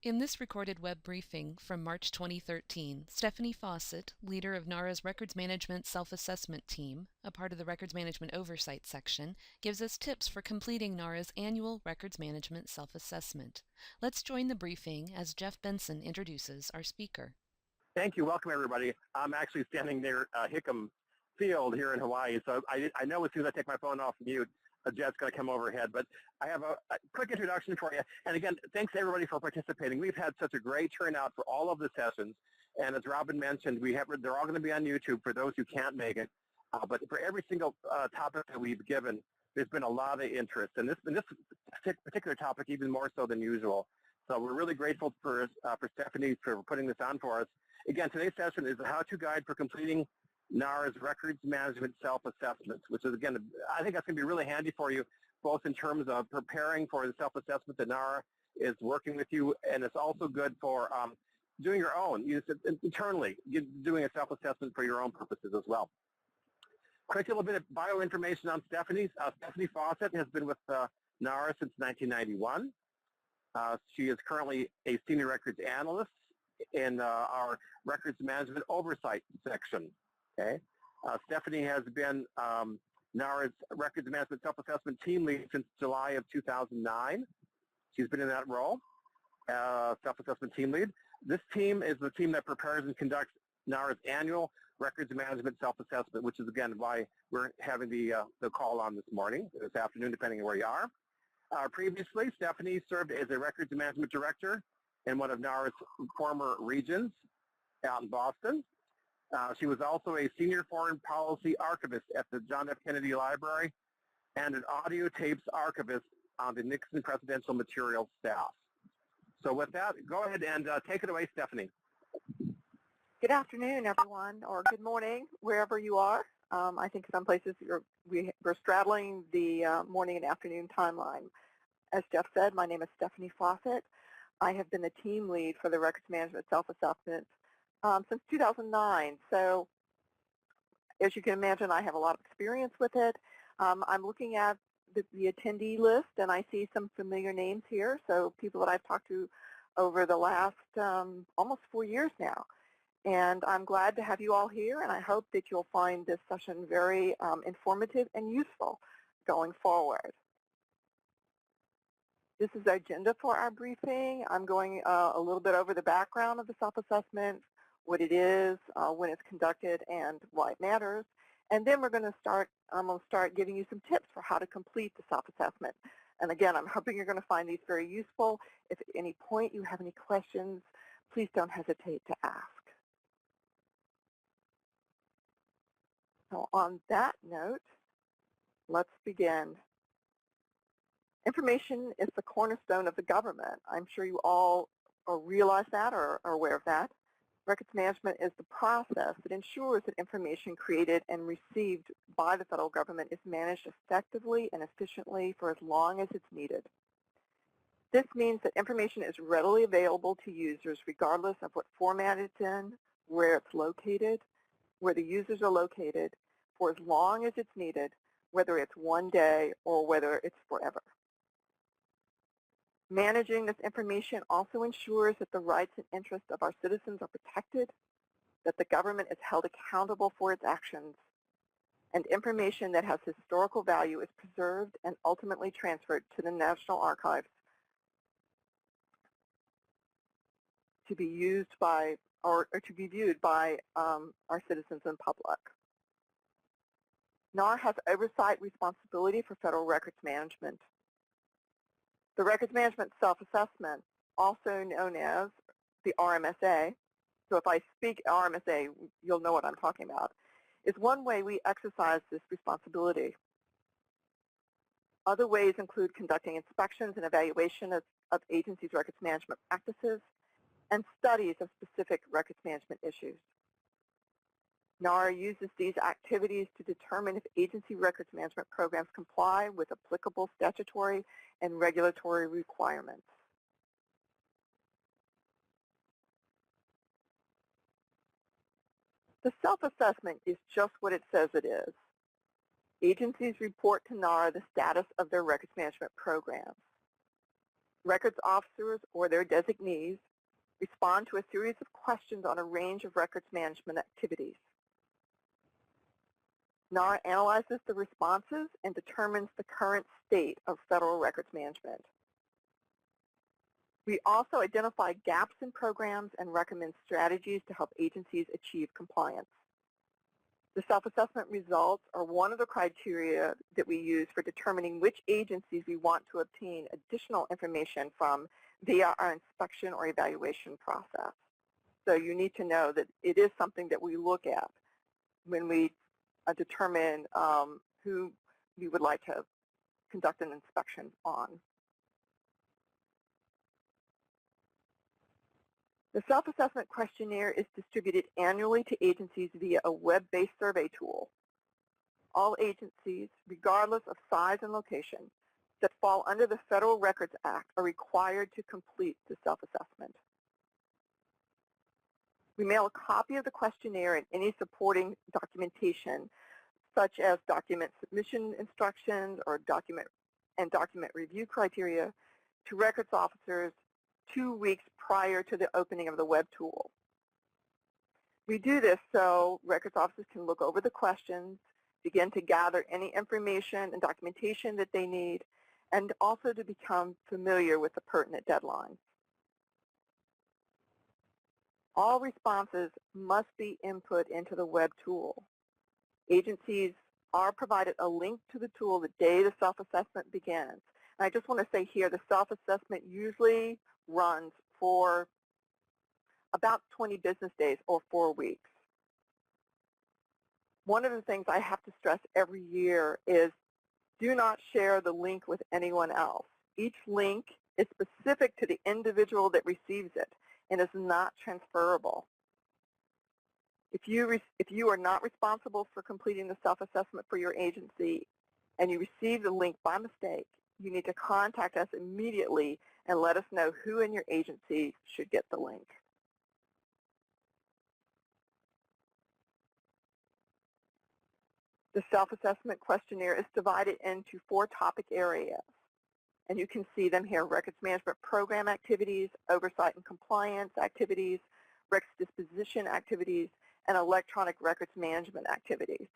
In this recorded web briefing from March 2013, Stephanie Fawcett, leader of NARA's Records Management Self-Assessment Team, a part of the Records Management Oversight section, gives us tips for completing NARA's annual Records Management Self-Assessment. Let's join the briefing as Jeff Benson introduces our speaker. Thank you. Welcome, everybody. I'm actually standing near Hickam Field here in Hawaii, so I know as soon as I take my phone off mute, a jet's going to come overhead. But I have a quick introduction for you. And again, thanks everybody for participating. We've had such a great turnout for all of the sessions. And as Robin mentioned, they're all going to be on YouTube for those who can't make it. But for every single topic that we've given, there's been a lot of interest. And this particular topic even more so than usual. So we're really grateful for Stephanie for putting this on for us. Again, today's session is a how-to guide for completing NARA's Records Management Self-Assessment, which is, again, I think that's going to be really handy for you, both in terms of preparing for the self-assessment that NARA is working with you, and it's also good for doing your own, internally, doing a self-assessment for your own purposes as well. Quick little bit of bio information on Stephanie. Stephanie Fawcett has been with NARA since 1991. She is currently a senior records analyst in our Records Management Oversight section. Okay, Stephanie has been NARA's Records Management Self-Assessment Team Lead since July of 2009. She's been in that role, Self-Assessment Team Lead. This team is the team that prepares and conducts NARA's annual Records Management Self-Assessment, which is, again, why we're having the call on this morning, this afternoon, depending on where you are. Previously, Stephanie served as a Records Management Director in one of NARA's former regions out in Boston. She was also a senior foreign policy archivist at the John F. Kennedy Library and an audio tapes archivist on the Nixon Presidential Materials staff. So with that, go ahead and take it away, Stephanie. Good afternoon, everyone, or good morning, wherever you are. I think some places we're straddling the morning and afternoon timeline. As Jeff said, my name is Stephanie Fawcett. I have been the team lead for the Records Management Self-Assessment since 2009. So as you can imagine, I have a lot of experience with it. I'm looking at the attendee list, and I see some familiar names here, so people that I've talked to over the last almost 4 years now. And I'm glad to have you all here, and I hope that you'll find this session very informative and useful going forward. This is the agenda for our briefing. I'm going a little bit over the background of the self-assessment, what it is, when it's conducted, and why it matters. And then I'm going to start giving you some tips for how to complete the self-assessment. And again, I'm hoping you're going to find these very useful. If at any point you have any questions, please don't hesitate to ask. So on that note, let's begin. Information is the cornerstone of the government. I'm sure you all realize that or are aware of that. Records management is the process that ensures that information created and received by the federal government is managed effectively and efficiently for as long as it's needed. This means that information is readily available to users regardless of what format it's in, where it's located, where the users are located, for as long as it's needed, whether it's one day or whether it's forever. Managing this information also ensures that the rights and interests of our citizens are protected, that the government is held accountable for its actions, and information that has historical value is preserved and ultimately transferred to the National Archives to be used by or to be viewed by our citizens and public. NARA has oversight responsibility for federal records management. The Records Management Self-Assessment, also known as the RMSA, so if I speak RMSA, you'll know what I'm talking about, is one way we exercise this responsibility. Other ways include conducting inspections and evaluation of agencies' records management practices and studies of specific records management issues. NARA uses these activities to determine if agency records management programs comply with applicable statutory and regulatory requirements. The self-assessment is just what it says it is. Agencies report to NARA the status of their records management programs. Records officers or their designees respond to a series of questions on a range of records management activities. NARA analyzes the responses and determines the current state of federal records management. We also identify gaps in programs and recommend strategies to help agencies achieve compliance. The self-assessment results are one of the criteria that we use for determining which agencies we want to obtain additional information from via our inspection or evaluation process. So you need to know that it is something that we look at when we determine who we would like to conduct an inspection on. The self-assessment questionnaire is distributed annually to agencies via a web-based survey tool. All agencies, regardless of size and location, that fall under the Federal Records Act are required to complete the self-assessment. We mail a copy of the questionnaire and any supporting documentation, such as document submission instructions or document review criteria, to records officers 2 weeks prior to the opening of the web tool. We do this so records officers can look over the questions, begin to gather any information and documentation that they need, and also to become familiar with the pertinent deadlines. All responses must be input into the web tool. Agencies are provided a link to the tool the day the self-assessment begins. And I just want to say here, the self-assessment usually runs for about 20 business days or 4 weeks. One of the things I have to stress every year is do not share the link with anyone else. Each link is specific to the individual that receives it and is not transferable. If you are not responsible for completing the self-assessment for your agency and you receive the link by mistake, you need to contact us immediately and let us know who in your agency should get the link. The self-assessment questionnaire is divided into 4 topic areas, and you can see them here: records management program activities, oversight and compliance activities, records disposition activities, and electronic records management activities.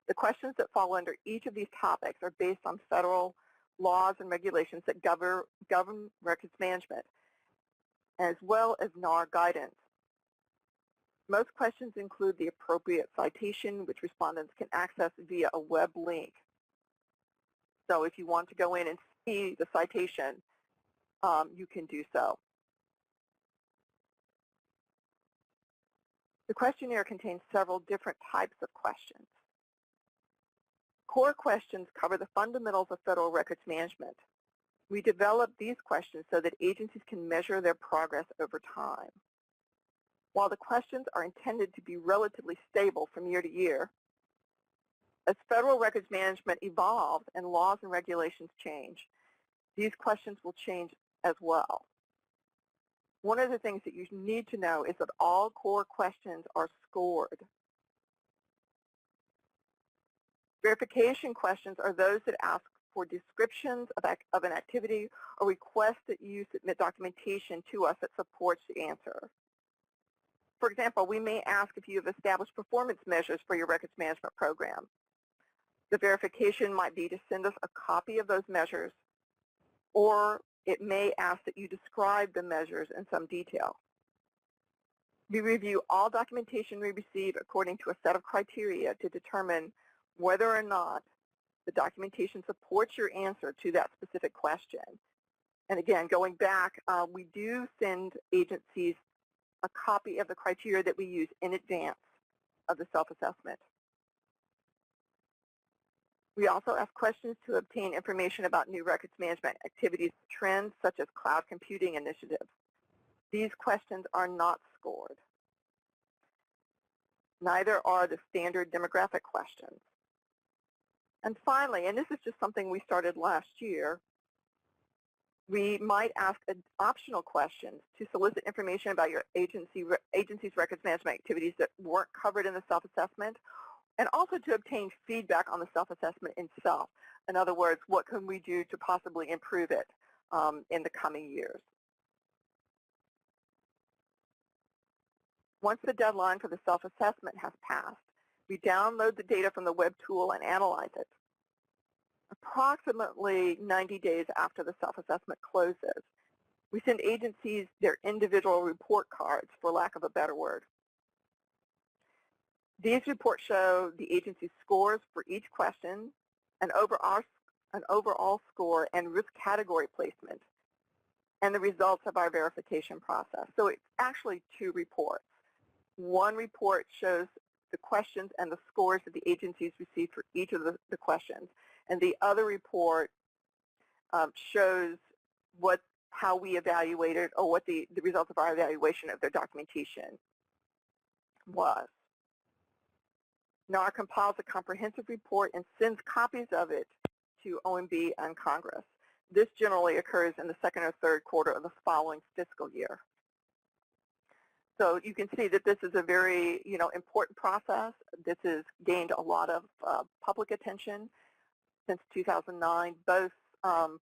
The questions that fall under each of these topics are based on federal laws and regulations that govern records management, as well as NARA guidance. Most questions include the appropriate citation, which respondents can access via a web link. So if you want to go in and see the citation, you can do so. The questionnaire contains several different types of questions. Core questions cover the fundamentals of federal records management. We develop these questions so that agencies can measure their progress over time. While the questions are intended to be relatively stable from year to year, as federal records management evolves and laws and regulations change, these questions will change as well. One of the things that you need to know is that all core questions are scored. Verification questions are those that ask for descriptions of an activity or request that you submit documentation to us that supports the answer. For example, we may ask if you have established performance measures for your records management program. The verification might be to send us a copy of those measures, or it may ask that you describe the measures in some detail. We review all documentation we receive according to a set of criteria to determine whether or not the documentation supports your answer to that specific question. And again, going back, we do send agencies a copy of the criteria that we use in advance of the self-assessment. We also ask questions to obtain information about new records management activities, trends such as cloud computing initiatives. These questions are not scored. Neither are the standard demographic questions. And finally, and this is just something we started last year, we might ask optional questions to solicit information about your agency's records management activities that weren't covered in the self-assessment, and also to obtain feedback on the self-assessment itself. In other words, what can we do to possibly improve it? in the coming years. Once the deadline for the self-assessment has passed, we download the data from the web tool and analyze it. Approximately 90 days after the self-assessment closes, we send agencies their individual report cards, for lack of a better word. These reports show the agency's scores for each question, an overall score and risk category placement, and the results of our verification process. So it's actually two reports. One report shows the questions and the scores that the agencies received for each of the questions, and the other report shows how we evaluated, or what the results of our evaluation of their documentation was. NARA compiles a comprehensive report and sends copies of it to OMB and Congress. This generally occurs in the second or third quarter of the following fiscal year. So you can see that this is a very important process. This has gained a lot of public attention since 2009, both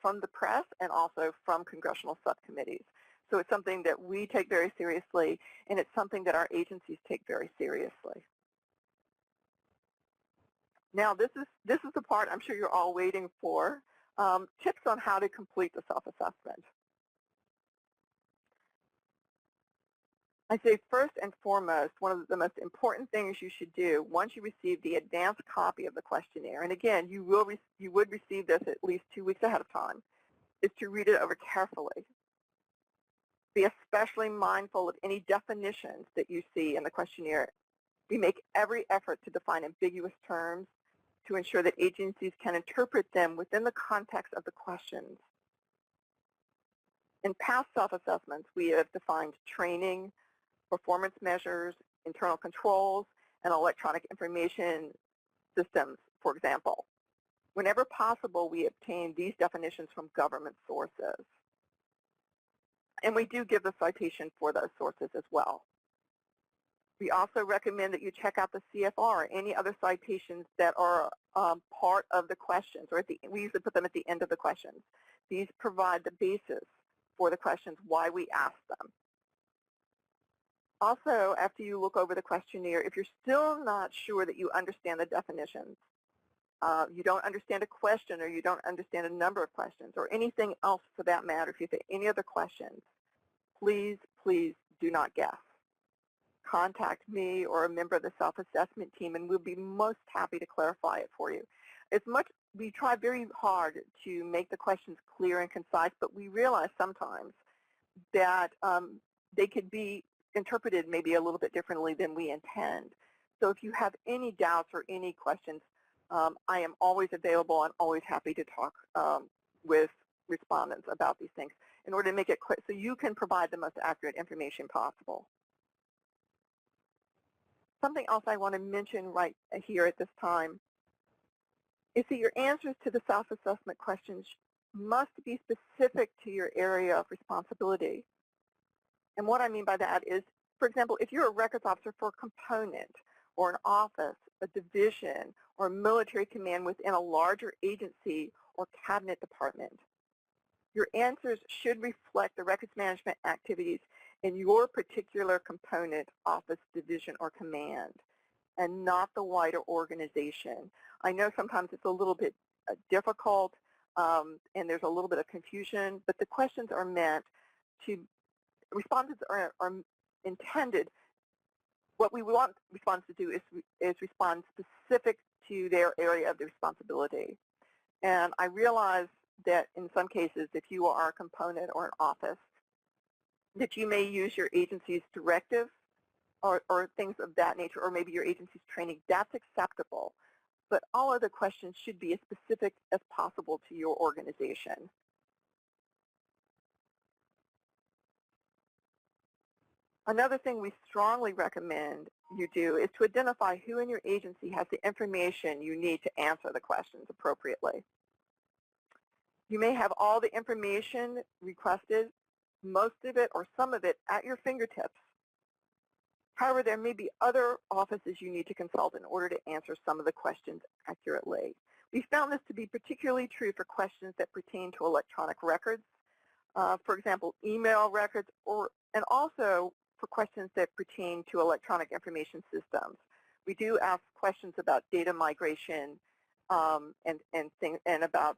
from the press and also from congressional subcommittees. So it's something that we take very seriously, and it's something that our agencies take very seriously. Now this is the part I'm sure you're all waiting for, tips on how to complete the self-assessment. I say first and foremost, one of the most important things you should do once you receive the advanced copy of the questionnaire, and again, you would receive this at least 2 weeks ahead of time, is to read it over carefully. Be especially mindful of any definitions that you see in the questionnaire. We make every effort to define ambiguous terms to ensure that agencies can interpret them within the context of the questions. In past self-assessments, we have defined training, performance measures, internal controls, and electronic information systems, for example. Whenever possible, we obtain these definitions from government sources. And we do give the citation for those sources as well. We also recommend that you check out the CFR or any other citations that are part of the questions, or we usually put them at the end of the questions. These provide the basis for the questions, why we ask them. Also, after you look over the questionnaire, if you're still not sure that you understand the definitions, you don't understand a question, or you don't understand a number of questions, or anything else for that matter, if you have any other questions, please, please do not guess. Contact me or a member of the self-assessment team, and we'll be most happy to clarify it for you. We try very hard to make the questions clear and concise, but we realize sometimes that they could be interpreted maybe a little bit differently than we intend. So if you have any doubts or any questions, I am always available and always happy to talk with respondents about these things in order to make it quick so you can provide the most accurate information possible. Something else I want to mention right here at this time is that your answers to the self-assessment questions must be specific to your area of responsibility. And what I mean by that is, for example, if you're a records officer for a component or an office, a division, or a military command within a larger agency or cabinet department, your answers should reflect the records management activities in your particular component, office, division, or command, and not the wider organization. I know sometimes it's a little bit difficult and there's a little bit of confusion, but the questions are meant to, responses are intended, what we want respondents to do is respond specific to their area of the responsibility. And I realize that in some cases, if you are a component or an office, that you may use your agency's directive or things of that nature, or maybe your agency's training. That's acceptable. But all of the questions should be as specific as possible to your organization. Another thing we strongly recommend you do is to identify who in your agency has the information you need to answer the questions appropriately. You may have all the information requested, most of it or some of it at your fingertips. However, there may be other offices you need to consult in order to answer some of the questions accurately. We found this to be particularly true for questions that pertain to electronic records, for example, email records, and also for questions that pertain to electronic information systems. We do ask questions about data migration and about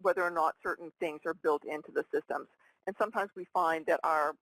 whether or not certain things are built into the systems. And sometimes we find that our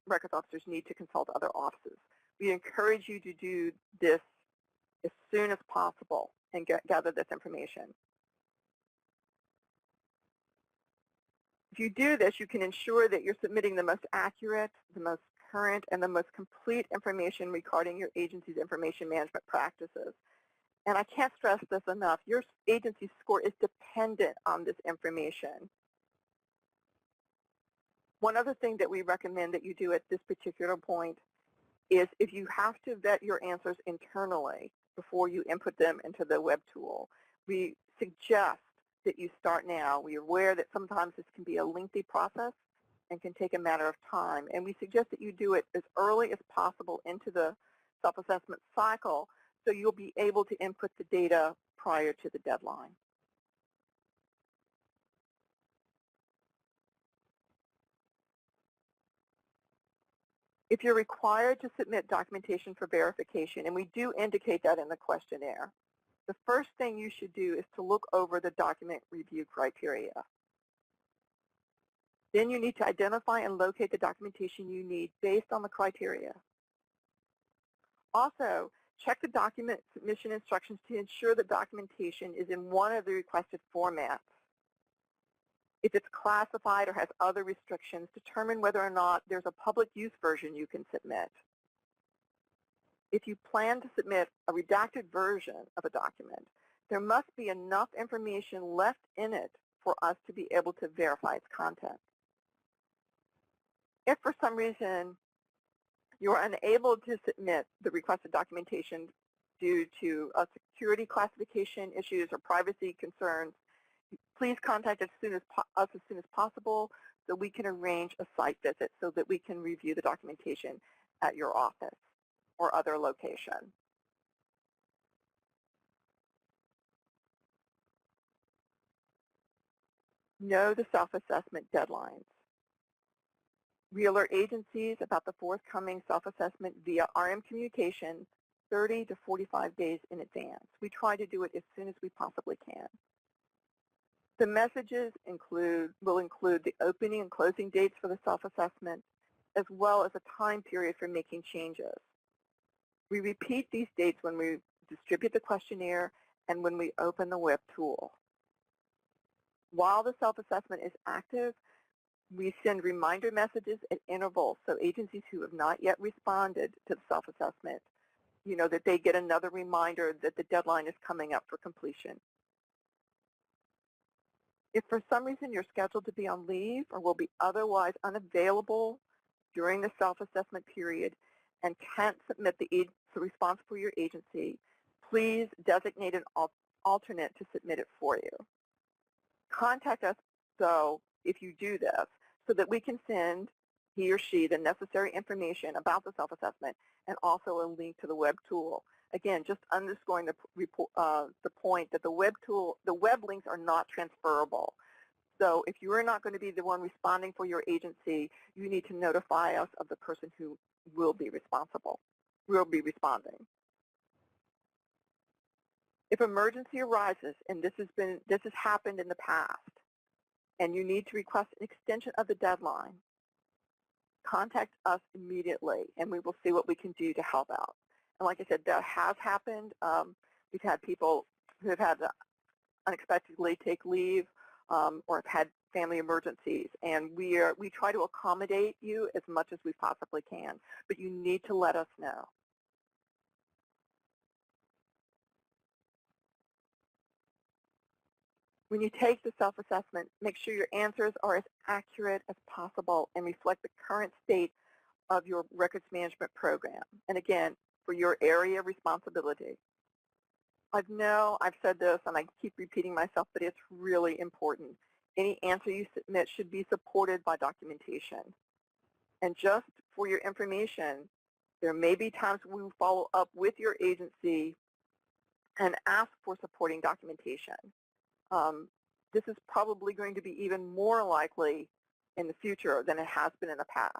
records officers need to consult other offices. We encourage you to do this as soon as possible and gather this information. If you do this, you can ensure that you're submitting the most accurate, the most current, and the most complete information regarding your agency's information management practices. And I can't stress this enough. Your agency's score is dependent on this information. One other thing that we recommend that you do at this particular point is if you have to vet your answers internally before you input them into the web tool, we suggest that you start now. We are aware that sometimes this can be a lengthy process and can take a matter of time, and we suggest that you do it as early as possible into the self-assessment cycle so you'll be able to input the data prior to the deadline. If you're required to submit documentation for verification, and we do indicate that in the questionnaire, the first thing you should do is to look over the document review criteria. Then you need to identify and locate the documentation you need based on the criteria. Also, check the document submission instructions to ensure the documentation is in one of the requested formats. If it's classified or has other restrictions, determine whether or not there's a public use version you can submit. If you plan to submit a redacted version of a document, there must be enough information left in it for us to be able to verify its content. If for some reason you're unable to submit the requested documentation due to security classification issues or privacy concerns, please contact us as soon as possible so we can arrange a site visit so that we can review the documentation at your office or other location. Know the self-assessment deadlines. We alert agencies about the forthcoming self-assessment via RM communication 30 to 45 days in advance. We try to do it as soon as we possibly can. The messages will include the opening and closing dates for the self-assessment, as well as a time period for making changes. We repeat these dates when we distribute the questionnaire and when we open the web tool. While the self-assessment is active, we send reminder messages at intervals so agencies who have not yet responded to the self-assessment, that they get another reminder that the deadline is coming up for completion. If for some reason you're scheduled to be on leave or will be otherwise unavailable during the self-assessment period and can't submit the response for your agency, please designate an alternate to submit it for you. Contact us, though, if you do this, so that we can send he or she the necessary information about the self-assessment and also a link to the web tool. Again, just underscoring the point that the web links are not transferable. So if you are not going to be the one responding for your agency, you need to notify us of the person who will be responding. If emergency arises, and this has happened in the past, and you need to request an extension of the deadline, contact us immediately, and we will see what we can do to help out. And like I said, that has happened. We've had people who have had to unexpectedly take leave or have had family emergencies, and we try to accommodate you as much as we possibly can, but you need to let us know. When you take the self-assessment, make sure your answers are as accurate as possible and reflect the current state of your records management program. And again, for your area of responsibility. I've said this and I keep repeating myself, but it's really important. Any answer you submit should be supported by documentation. And just for your information, there may be times we will follow up with your agency and ask for supporting documentation. This is probably going to be even more likely in the future than it has been in the past.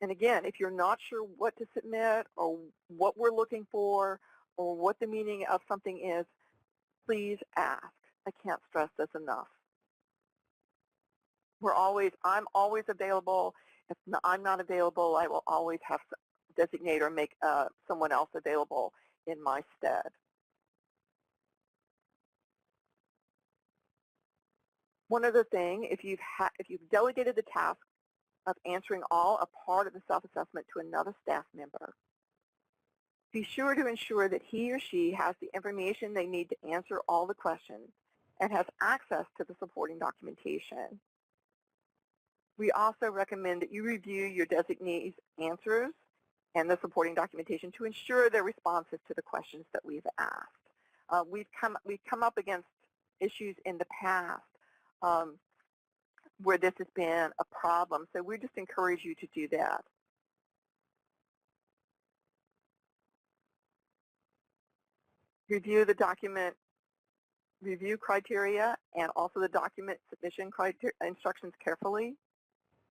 And again, if you're not sure what to submit or what we're looking for or what the meaning of something is, please ask. I can't stress this enough. I'm always available. If I'm not available, I will always have designate or make someone else available in my stead. One other thing, if you've delegated the task of answering all a part of the self-assessment to another staff member, be sure to ensure that he or she has the information they need to answer all the questions and has access to the supporting documentation. We also recommend that you review your designee's answers and the supporting documentation to ensure they're responsive to the questions that we've asked. We've come up against issues in the past where this has been a problem, so we just encourage you to do that. Review the document review criteria and also the document submission instructions carefully.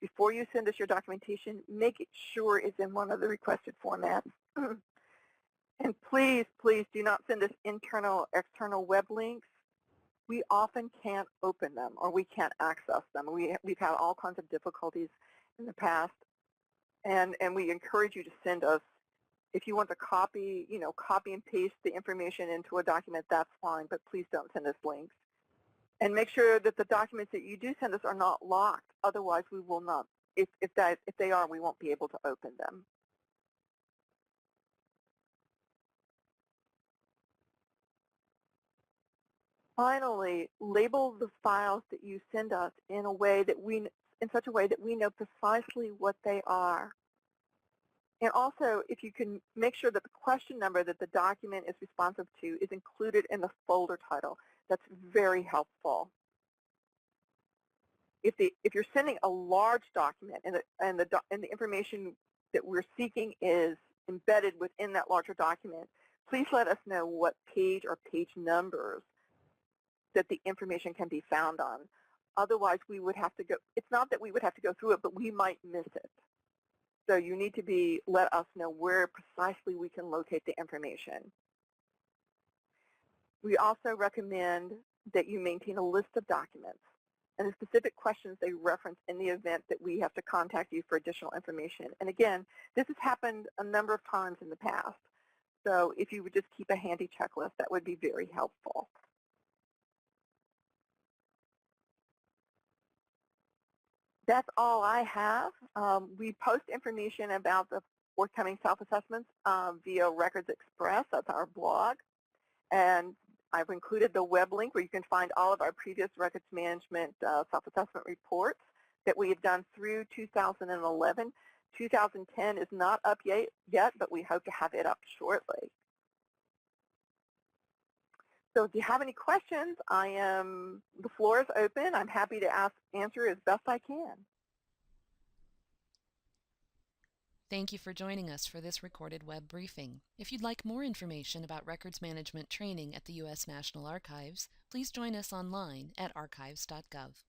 Before you send us your documentation, make sure it's in one of the requested formats. And please, please do not send us internal, external web links. We often can't open them or we can't access them. We've had all kinds of difficulties in the past, and we encourage you to send us, if you want to copy and paste the information into a document, that's fine, but please don't send us links. And make sure that the documents that you do send us are not locked. Otherwise, we will not. If they are, we won't be able to open them. Finally, label the files that you send us in such a way that we know precisely what they are. And also, if you can make sure that the question number that the document is responsive to is included in the folder title, that's very helpful. If you're sending a large document and the information that we're seeking is embedded within that larger document, please let us know what page or page numbers that the information can be found on. Otherwise, we would have to go, it's not that we would have to go through it, but we might miss it. So you need to let us know where precisely we can locate the information. We also recommend that you maintain a list of documents and the specific questions they reference in the event that we have to contact you for additional information. And again, this has happened a number of times in the past. So if you would just keep a handy checklist, that would be very helpful. That's all I have. We post information about the forthcoming self-assessments via Records Express. That's our blog. And I've included the web link where you can find all of our previous records management self-assessment reports that we have done through 2011. 2010 is not up yet, but we hope to have it up shortly. So if you have any questions, the floor is open. I'm happy to answer as best I can. Thank you for joining us for this recorded web briefing. If you'd like more information about records management training at the U.S. National Archives, please join us online at archives.gov.